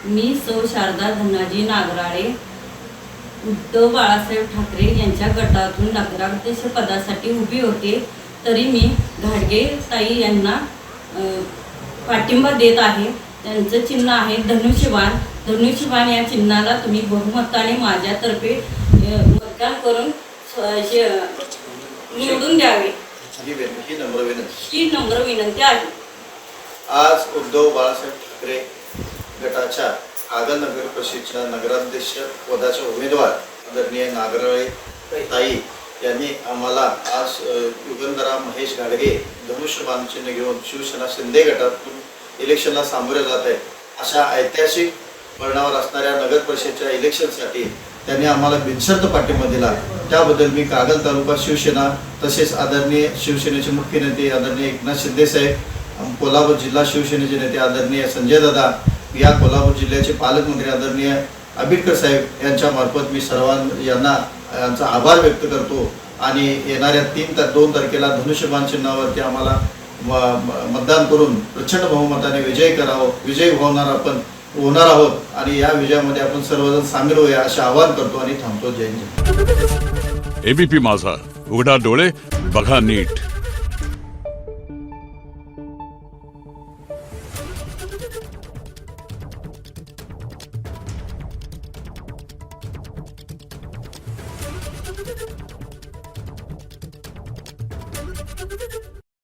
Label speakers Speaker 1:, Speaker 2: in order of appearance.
Speaker 1: मी सौ शारदा धनाजी नागराळे उद्धव बाळासाहेब ठाकरे यांच्या गटातून नगराध्यक्ष पदासाठी उभी होते, तरी मी घाडगे ताई यांना पाठिंबा देत आहे। त्यांचं चिन्ह आहे धनुष्यबाण। धनुष्यबाण या चिन्हाला तुम्ही बहुमताने माझ्यातर्फे मतदान करून निवडून द्यावे ही नम्र विनंती आहे।
Speaker 2: आज उद्धव बाळासाहेब ठाकरे गटाच्या कागल नगर परिषदेच्या नगराध्यक्ष पदाचे उमेदवार आदरणीय नागराळे ताई यांनी आम्हाला आज युगंधरा महेश घाडगे धनुष्यबाण चिन्ह घेऊन शिवसेना शिंदे गटातून इलेक्शनला सामोरे जात आहे। अशा ऐतिहासिक परिणामावर असणाऱ्या नगर परिषदेच्या इलेक्शनसाठी त्यांनी आम्हाला बिनशर्त पाठिंबा दिला, त्याबद्दल मी कागल तालुका शिवसेना तसेच आदरणीय शिवसेनेचे मुख्य नेते आदरणीय एकनाथ शिंदे साहेब, कोल्हापूर जिल्हा शिवसेनेचे नेते आदरणीय संजय दादा, या कोल्हापूर जिल्ह्याचे पालकमंत्री आदरणीय आंबेडकर साहेब यांच्या मार्फत मी यांचा आभार व्यक्त करतो आणि येणाऱ्या 2 तारखेला धनुष्यबाण चिन्हावरती आम्हाला मतदान करून प्रचंड बहुमताने विजयी होणार आहोत आणि या विजयामध्ये आपण सर्वजण सामील होऊया असे आवाहन करतो आणि थांबतो। जय हिंद।
Speaker 3: एबीपी माझा, उघडा डोळे बघा नीट।
Speaker 4: Thank you.